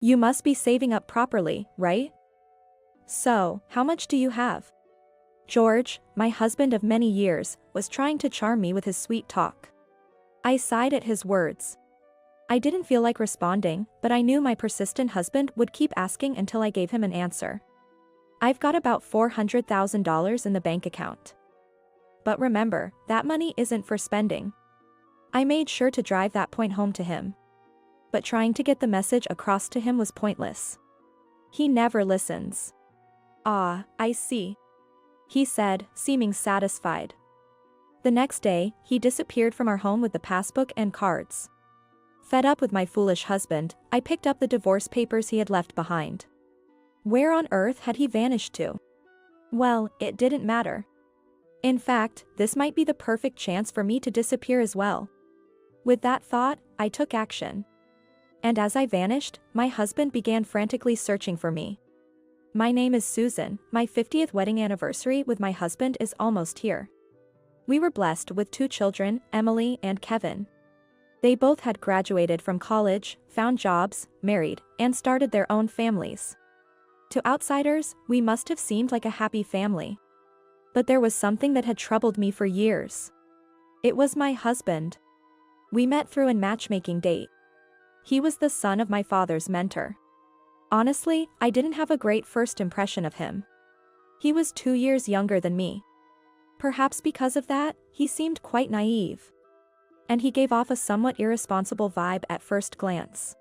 You must be saving up properly, right? So, how much do you have? George, my husband of many years, was trying to charm me with his sweet talk. I sighed at his words. I didn't feel like responding, but I knew my persistent husband would keep asking until I gave him an answer. I've got about $400,000 in the bank account. But remember, that money isn't for spending. I made sure to drive that point home to him. But trying to get the message across to him was pointless. He never listens. Ah, I see, he said, seeming satisfied. The next day, he disappeared from our home with the passbook and cards. Fed up with my foolish husband, I picked up the divorce papers he had left behind. Where on earth had he vanished to? Well, it didn't matter. In fact, this might be the perfect chance for me to disappear as well. With that thought, I took action. And as I vanished, my husband began frantically searching for me. My name is Susan, my 50th wedding anniversary with my husband is almost here. We were blessed with 2 children, Emily and Kevin. They both had graduated from college, found jobs, married, and started their own families. To outsiders, we must have seemed like a happy family. But there was something that had troubled me for years. It was my husband. We met through a matchmaking date. He was the son of my father's mentor. Honestly, I didn't have a great first impression of him. He was 2 years younger than me. Perhaps because of that, he seemed quite naive. And he gave off a somewhat irresponsible vibe at first glance.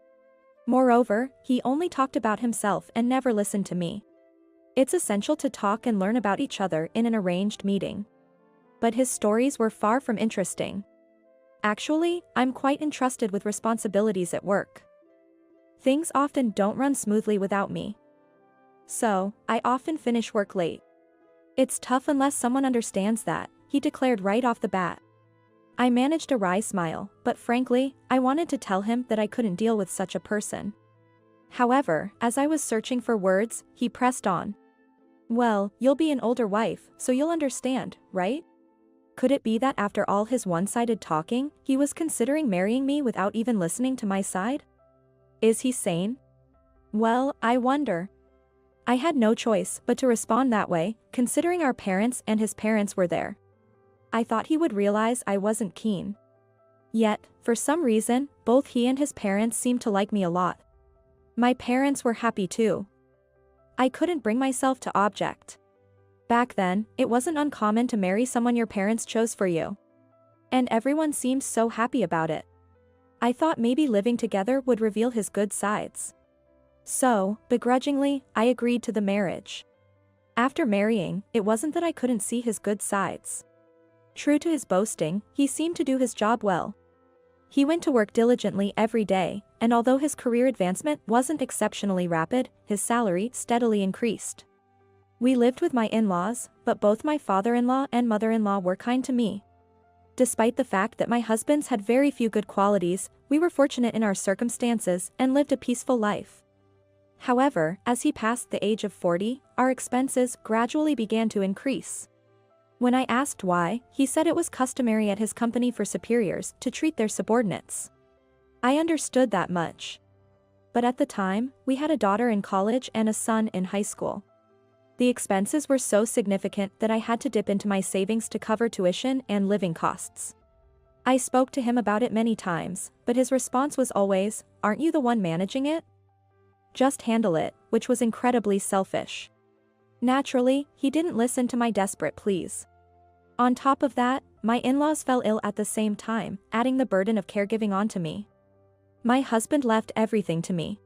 Moreover, he only talked about himself and never listened to me. It's essential to talk and learn about each other in an arranged meeting. But his stories were far from interesting. Actually, I'm quite entrusted with responsibilities at work. Things often don't run smoothly without me. So, I often finish work late. It's tough unless someone understands that, he declared right off the bat. I managed a wry smile, but frankly, I wanted to tell him that I couldn't deal with such a person. However, as I was searching for words, he pressed on. Well, you'll be an older wife, so you'll understand, right? Could it be that after all his one-sided talking, he was considering marrying me without even listening to my side? Is he sane? Well, I wonder. I had no choice but to respond that way, considering our parents and his parents were there. I thought he would realize I wasn't keen. Yet, for some reason, both he and his parents seemed to like me a lot. My parents were happy too. I couldn't bring myself to object. Back then, it wasn't uncommon to marry someone your parents chose for you. And everyone seemed so happy about it. I thought maybe living together would reveal his good sides. So, begrudgingly, I agreed to the marriage. After marrying, it wasn't that I couldn't see his good sides. True to his boasting, he seemed to do his job well. He went to work diligently every day, and although his career advancement wasn't exceptionally rapid, his salary steadily increased. We lived with my in-laws, but both my father-in-law and mother-in-law were kind to me. Despite the fact that my husbands had very few good qualities, we were fortunate in our circumstances and lived a peaceful life. However, as he passed the age of 40, our expenses gradually began to increase. When I asked why, he said it was customary at his company for superiors to treat their subordinates. I understood that much. But at the time, we had a daughter in college and a son in high school. The expenses were so significant that I had to dip into my savings to cover tuition and living costs. I spoke to him about it many times, but his response was always, "Aren't you the one managing it? Just handle it," which was incredibly selfish. Naturally, he didn't listen to my desperate pleas. On top of that, my in-laws fell ill at the same time, adding the burden of caregiving onto me. My husband left everything to me.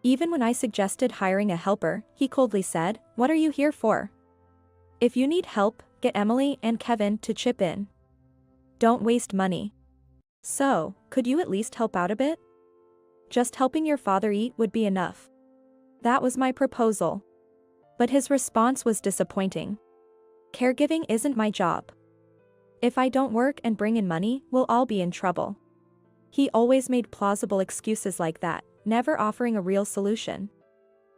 Even when I suggested hiring a helper, he coldly said, "What are you here for? If you need help, get Emily and Kevin to chip in. Don't waste money. So, could you at least help out a bit? Just helping your father eat would be enough." That was my proposal. But his response was disappointing. "Caregiving isn't my job. If I don't work and bring in money, we'll all be in trouble." He always made plausible excuses like that, never offering a real solution.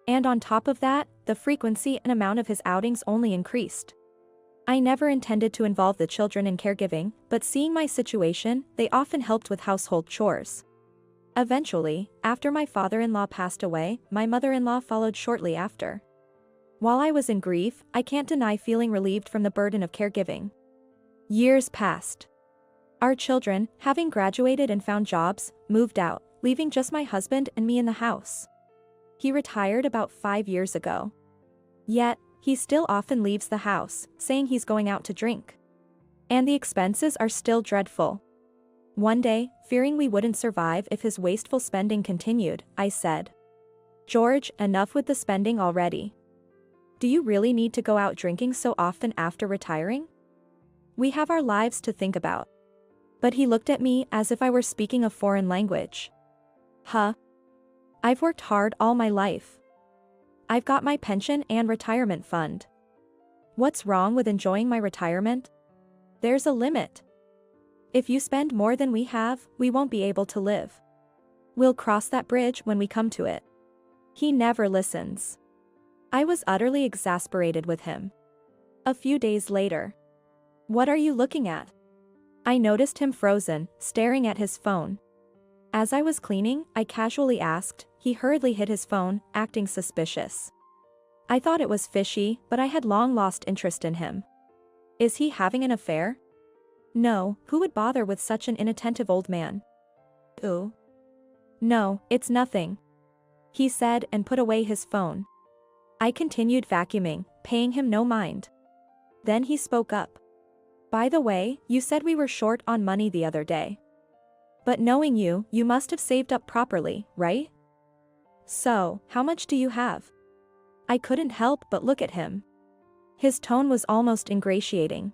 And on top of that, the frequency and amount of his outings only increased. I never intended to involve the children in caregiving, but seeing my situation, they often helped with household chores. Eventually, after my father-in-law passed away, my mother-in-law followed shortly after. While I was in grief, I can't deny feeling relieved from the burden of caregiving. Years passed. Our children, having graduated and found jobs, moved out, leaving just my husband and me in the house. He retired about 5 years ago. Yet, he still often leaves the house, saying he's going out to drink. And the expenses are still dreadful. One day, fearing we wouldn't survive if his wasteful spending continued, I said, "George, enough with the spending already. Do you really need to go out drinking so often after retiring? We have our lives to think about." But he looked at me as if I were speaking a foreign language. Huh? I've worked hard all my life. I've got my pension and retirement fund. What's wrong with enjoying my retirement? There's a limit. If you spend more than we have, we won't be able to live. We'll cross that bridge when we come to it. He never listens. I was utterly exasperated with him. A few days later. What are you looking at? I noticed him frozen, staring at his phone. As I was cleaning, I casually asked. He hurriedly hid his phone, acting suspicious. I thought it was fishy, but I had long lost interest in him. Is he having an affair? No, who would bother with such an inattentive old man? Ooh. No, it's nothing, he said and put away his phone. I continued vacuuming, paying him no mind. Then he spoke up. By the way, you said we were short on money the other day. But knowing you, you must have saved up properly, right? So, how much do you have? I couldn't help but look at him. His tone was almost ingratiating.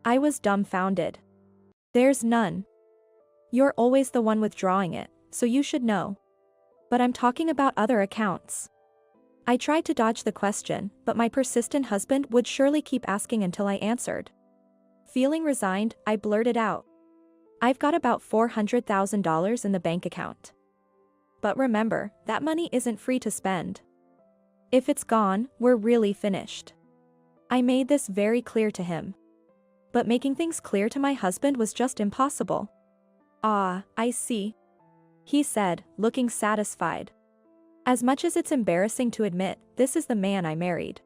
I was dumbfounded. There's none. You're always the one withdrawing it, so you should know. But I'm talking about other accounts. I tried to dodge the question, but my persistent husband would surely keep asking until I answered. Feeling resigned, I blurted out. I've got about $400,000 in the bank account. But remember, that money isn't free to spend. If it's gone, we're really finished. I made this very clear to him. But making things clear to my husband was just impossible. Ah, I see, he said, looking satisfied. As much as it's embarrassing to admit, this is the man I married.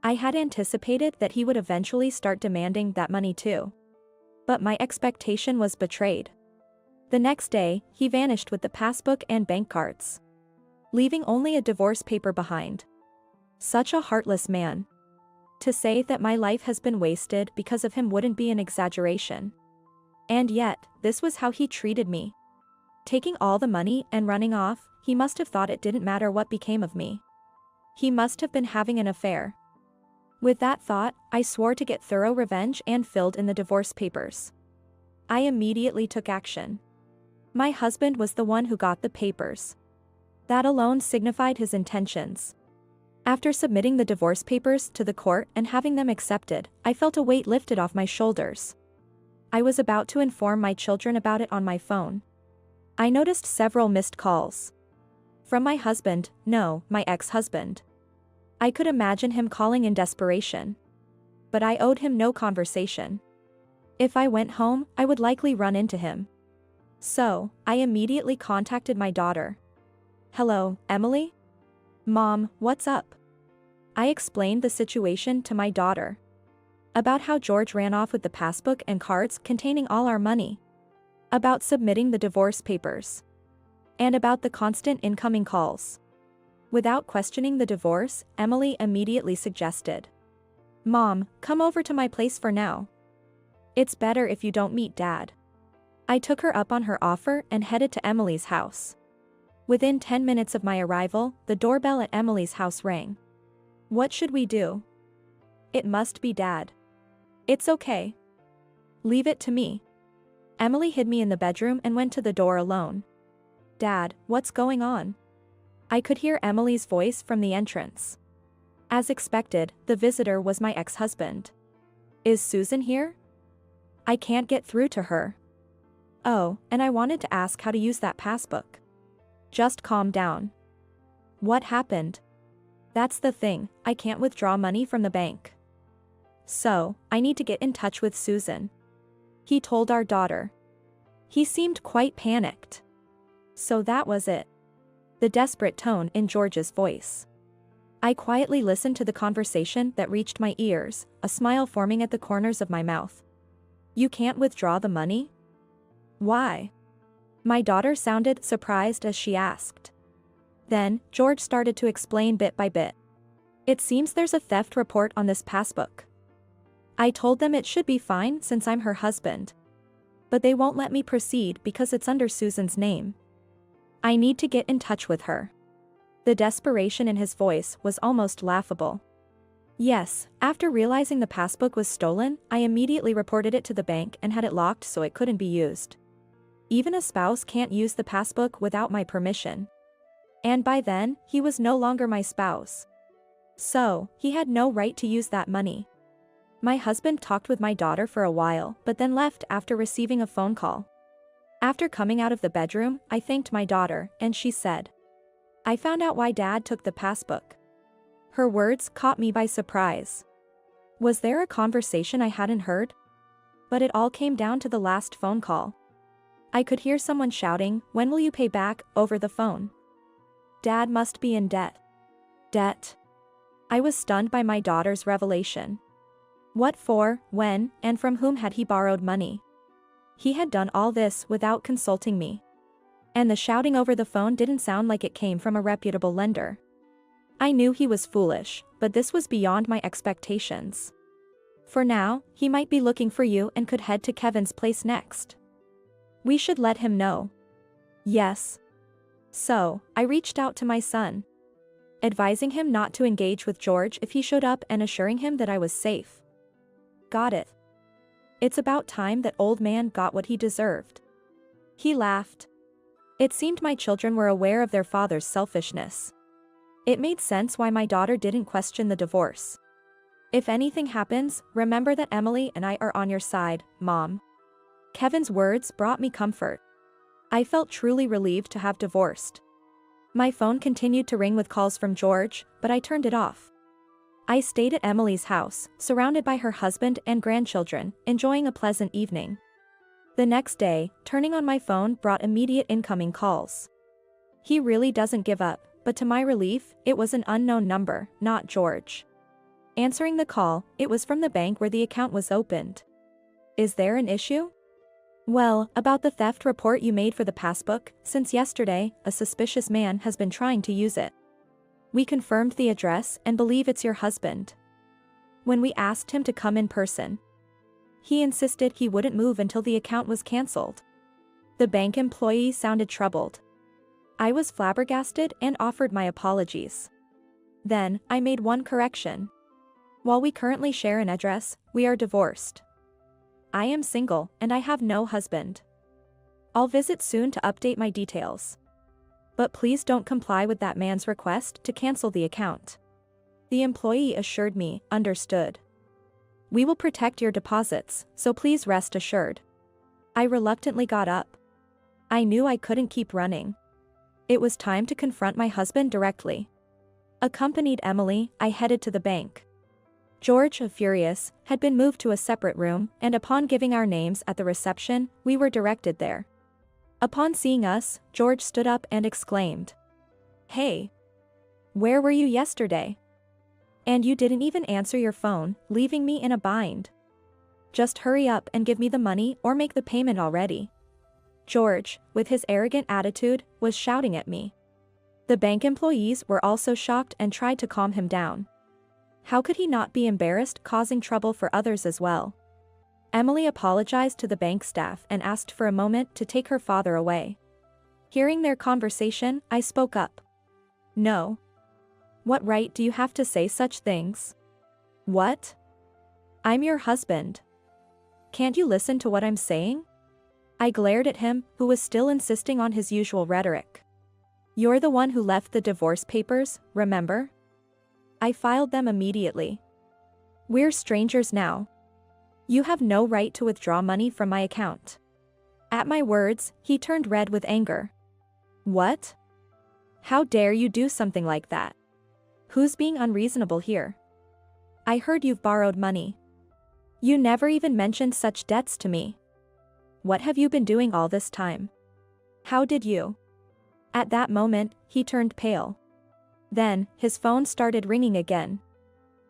I had anticipated that he would eventually start demanding that money too. But my expectation was betrayed. The next day, he vanished with the passbook and bank cards, leaving only a divorce paper behind. Such a heartless man. To say that my life has been wasted because of him wouldn't be an exaggeration. And yet, this was how he treated me. Taking all the money and running off, he must have thought it didn't matter what became of me. He must have been having an affair. With that thought, I swore to get thorough revenge and filled in the divorce papers. I immediately took action. My husband was the one who got the papers. That alone signified his intentions. After submitting the divorce papers to the court and having them accepted, I felt a weight lifted off my shoulders. I was about to inform my children about it on my phone. I noticed several missed calls. From my husband, no, my ex-husband. I could imagine him calling in desperation. But I owed him no conversation. If I went home, I would likely run into him. So, I immediately contacted my daughter. Hello, Emily? Mom, what's up? I explained the situation to my daughter. About how George ran off with the passbook and cards containing all our money. About submitting the divorce papers. And about the constant incoming calls. Without questioning the divorce, Emily immediately suggested. Mom, come over to my place for now. It's better if you don't meet Dad. I took her up on her offer and headed to Emily's house. Within 10 minutes of my arrival, the doorbell at Emily's house rang. What should we do? It must be Dad. It's okay. Leave it to me. Emily hid me in the bedroom and went to the door alone. Dad, what's going on? I could hear Emily's voice from the entrance. As expected, the visitor was my ex-husband. Is Susan here? I can't get through to her. Oh, and I wanted to ask how to use that passbook. Just calm down. What happened? That's the thing, I can't withdraw money from the bank. So, I need to get in touch with Susan. He told our daughter. He seemed quite panicked. So that was it. The desperate tone in George's voice. I quietly listened to the conversation that reached my ears, a smile forming at the corners of my mouth. You can't withdraw the money? Why? My daughter sounded surprised as she asked. Then, George started to explain bit by bit. It seems there's a theft report on this passbook. I told them it should be fine since I'm her husband. But they won't let me proceed because it's under Susan's name. I need to get in touch with her. The desperation in his voice was almost laughable. Yes, after realizing the passbook was stolen, I immediately reported it to the bank and had it locked so it couldn't be used. Even a spouse can't use the passbook without my permission. And by then, he was no longer my spouse. So, he had no right to use that money. My husband talked with my daughter for a while but then left after receiving a phone call. After coming out of the bedroom, I thanked my daughter, and she said, "I found out why Dad took the passbook." Her words caught me by surprise. Was there a conversation I hadn't heard? But it all came down to the last phone call. I could hear someone shouting, "When will you pay back?" over the phone. Dad must be in debt. Debt? I was stunned by my daughter's revelation. What for, when, and from whom had he borrowed money? He had done all this without consulting me. And the shouting over the phone didn't sound like it came from a reputable lender. I knew he was foolish, but this was beyond my expectations. For now, he might be looking for you and could head to Kevin's place next. We should let him know. Yes. So, I reached out to my son, advising him not to engage with George if he showed up and assuring him that I was safe. Got it. It's about time that old man got what he deserved. He laughed. It seemed my children were aware of their father's selfishness. It made sense why my daughter didn't question the divorce. If anything happens, remember that Emily and I are on your side, Mom. Kevin's words brought me comfort. I felt truly relieved to have divorced. My phone continued to ring with calls from George, but I turned it off. I stayed at Emily's house, surrounded by her husband and grandchildren, enjoying a pleasant evening. The next day, turning on my phone brought immediate incoming calls. He really doesn't give up, but to my relief, it was an unknown number, not George. Answering the call, it was from the bank where the account was opened. Is there an issue? Well, about the theft report you made for the passbook, since yesterday, a suspicious man has been trying to use it. We confirmed the address and believe it's your husband. When we asked him to come in person, he insisted he wouldn't move until the account was cancelled. The bank employee sounded troubled. I was flabbergasted and offered my apologies. Then, I made one correction. While we currently share an address, we are divorced. I am single, and I have no husband. I'll visit soon to update my details. But please don't comply with that man's request to cancel the account. The employee assured me, understood. We will protect your deposits, so please rest assured. I reluctantly got up. I knew I couldn't keep running. It was time to confront my husband directly. Accompanied Emily, I headed to the bank. George, furious, had been moved to a separate room, and upon giving our names at the reception, we were directed there. Upon seeing us, George stood up and exclaimed, "Hey! Where were you yesterday? And you didn't even answer your phone, leaving me in a bind. Just hurry up and give me the money or make the payment already." George, with his arrogant attitude, was shouting at me. The bank employees were also shocked and tried to calm him down. How could he not be embarrassed, causing trouble for others as well? Emily apologized to the bank staff and asked for a moment to take her father away. Hearing their conversation, I spoke up. "No. What right do you have to say such things? What? I'm your husband. Can't you listen to what I'm saying?" I glared at him, who was still insisting on his usual rhetoric. "You're the one who left the divorce papers, remember? I filed them immediately. We're strangers now. You have no right to withdraw money from my account." At my words, he turned red with anger. "What? How dare you do something like that? Who's being unreasonable here? I heard you've borrowed money. You never even mentioned such debts to me. What have you been doing all this time? How did you?" At that moment, he turned pale. Then, his phone started ringing again.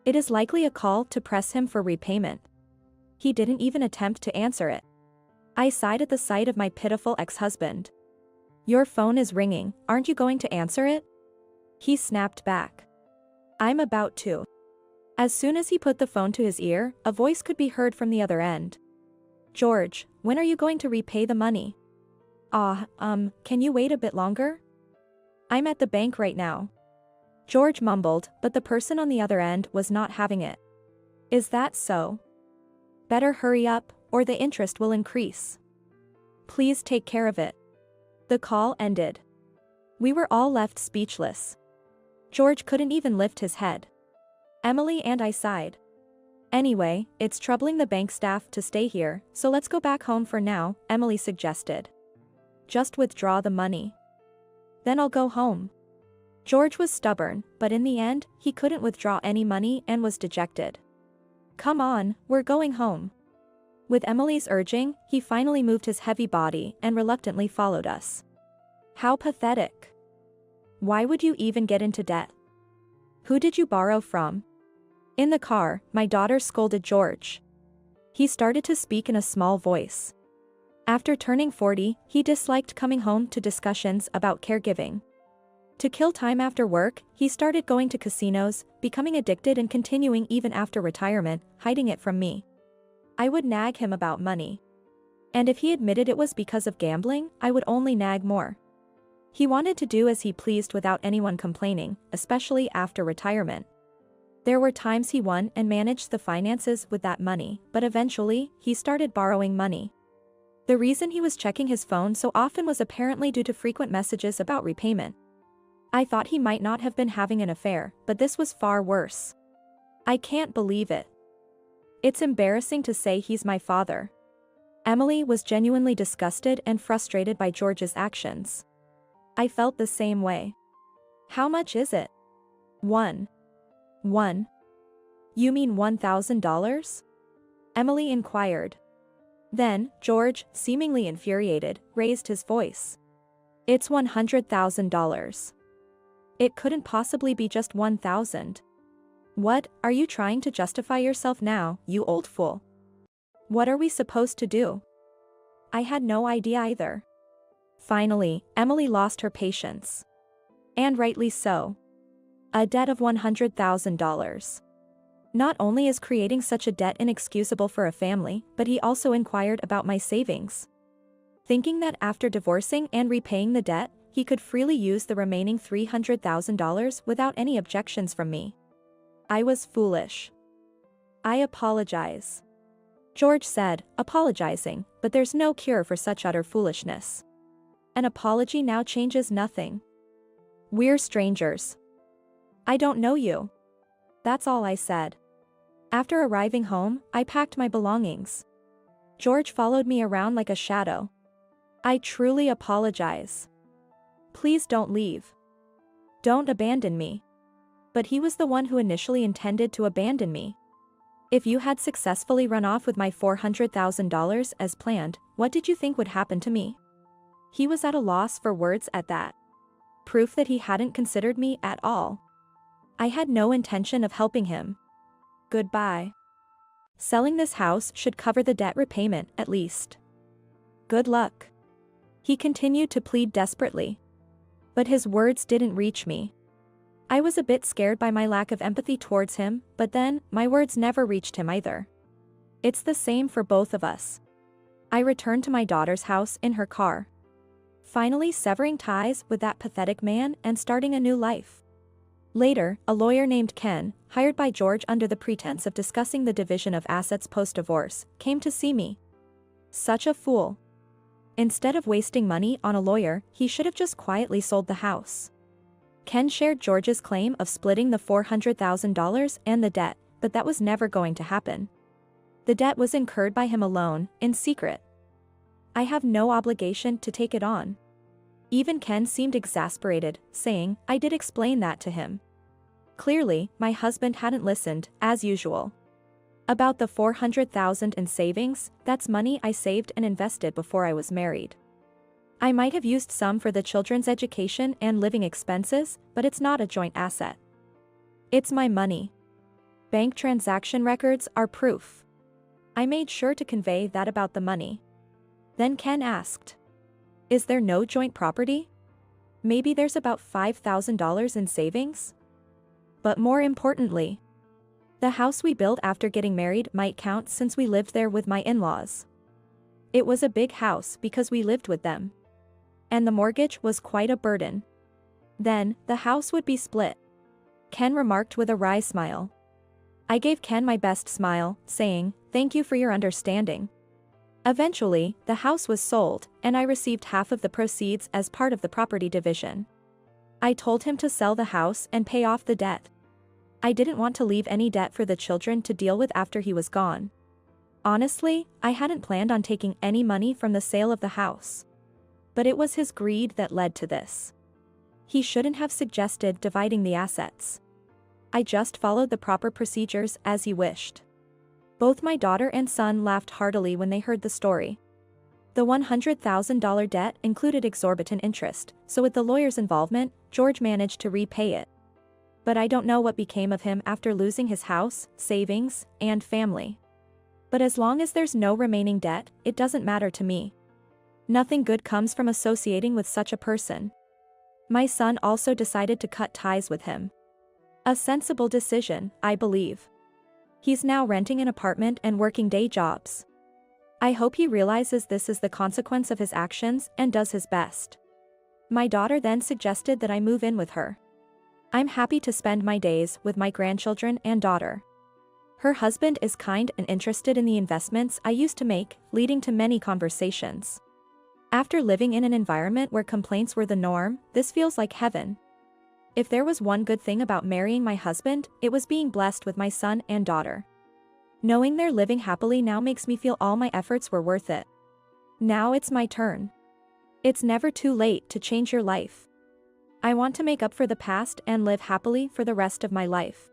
It is likely a call to press him for repayment. He didn't even attempt to answer it. I sighed at the sight of my pitiful ex-husband. "Your phone is ringing, aren't you going to answer it?" He snapped back. "I'm about to." As soon as he put the phone to his ear, a voice could be heard from the other end. "George, when are you going to repay the money?" Can you wait a bit longer?" "I'm at the bank right now." George mumbled, but the person on the other end was not having it. "Is that so? Better hurry up, or the interest will increase. Please take care of it." The call ended. We were all left speechless. George couldn't even lift his head. Emily and I sighed. "Anyway, it's troubling the bank staff to stay here, so let's go back home for now," Emily suggested. "Just withdraw the money. Then I'll go home." George was stubborn, but in the end, he couldn't withdraw any money and was dejected. "Come on, we're going home." With Emily's urging, he finally moved his heavy body and reluctantly followed us. How pathetic. Why would you even get into debt? Who did you borrow from? In the car, my daughter scolded George. He started to speak in a small voice. After turning 40, he disliked coming home to discussions about caregiving. To kill time after work, he started going to casinos, becoming addicted and continuing even after retirement, hiding it from me. I would nag him about money. And if he admitted it was because of gambling, I would only nag more. He wanted to do as he pleased without anyone complaining, especially after retirement. There were times he won and managed the finances with that money, but eventually, he started borrowing money. The reason he was checking his phone so often was apparently due to frequent messages about repayment. I thought he might not have been having an affair, but this was far worse. I can't believe it. It's embarrassing to say he's my father. Emily was genuinely disgusted and frustrated by George's actions. I felt the same way. "How much is it?" One. You mean $1,000? Emily inquired. Then, George, seemingly infuriated, raised his voice. "It's $100,000. It couldn't possibly be just 1,000. What, are you trying to justify yourself now, you old fool? What are we supposed to do?" I had no idea either. Finally, Emily lost her patience. And rightly so. A debt of $100,000. Not only is creating such a debt inexcusable for a family, but he also inquired about my savings. Thinking that after divorcing and repaying the debt, he could freely use the remaining $300,000 without any objections from me. I was foolish. "I apologize," George said, apologizing, but there's no cure for such utter foolishness. An apology now changes nothing. We're strangers. I don't know you. That's all I said. After arriving home, I packed my belongings. George followed me around like a shadow. "I truly apologize. Please don't leave. Don't abandon me." But he was the one who initially intended to abandon me. If you had successfully run off with my $400,000 as planned, what did you think would happen to me? He was at a loss for words at that. Proof that he hadn't considered me at all. I had no intention of helping him. Goodbye. Selling this house should cover the debt repayment, at least. Good luck. He continued to plead desperately. But his words didn't reach me. I was a bit scared by my lack of empathy towards him, but then, my words never reached him either. It's the same for both of us. I returned to my daughter's house in her car. Finally severing ties with that pathetic man and starting a new life. Later, a lawyer named Ken, hired by George under the pretense of discussing the division of assets post-divorce, came to see me. Such a fool. Instead of wasting money on a lawyer, he should have just quietly sold the house. Ken shared George's claim of splitting the $400,000 and the debt, but that was never going to happen. The debt was incurred by him alone, in secret. I have no obligation to take it on. Even Ken seemed exasperated, saying, "I did explain that to him." Clearly, my husband hadn't listened, as usual. About the $400,000 in savings, that's money I saved and invested before I was married. I might have used some for the children's education and living expenses, but it's not a joint asset. It's my money. Bank transaction records are proof. I made sure to convey that about the money. Then Ken asked, "Is there no joint property? Maybe there's about $5,000 in savings?" But more importantly, the house we built after getting married might count since we lived there with my in-laws. It was a big house because we lived with them. And the mortgage was quite a burden. Then, the house would be split. Ken remarked with a wry smile. I gave Ken my best smile, saying, "Thank you for your understanding." Eventually, the house was sold, and I received half of the proceeds as part of the property division. I told him to sell the house and pay off the debt. I didn't want to leave any debt for the children to deal with after he was gone. Honestly, I hadn't planned on taking any money from the sale of the house. But it was his greed that led to this. He shouldn't have suggested dividing the assets. I just followed the proper procedures as he wished. Both my daughter and son laughed heartily when they heard the story. The $100,000 debt included exorbitant interest, so with the lawyer's involvement, George managed to repay it. But I don't know what became of him after losing his house, savings, and family. But as long as there's no remaining debt, it doesn't matter to me. Nothing good comes from associating with such a person. My son also decided to cut ties with him. A sensible decision, I believe. He's now renting an apartment and working day jobs. I hope he realizes this is the consequence of his actions and does his best. My daughter then suggested that I move in with her. I'm happy to spend my days with my grandchildren and daughter. Her husband is kind and interested in the investments I used to make, leading to many conversations. After living in an environment where complaints were the norm, this feels like heaven. If there was one good thing about marrying my husband, it was being blessed with my son and daughter. Knowing they're living happily now makes me feel all my efforts were worth it. Now it's my turn. It's never too late to change your life. I want to make up for the past and live happily for the rest of my life.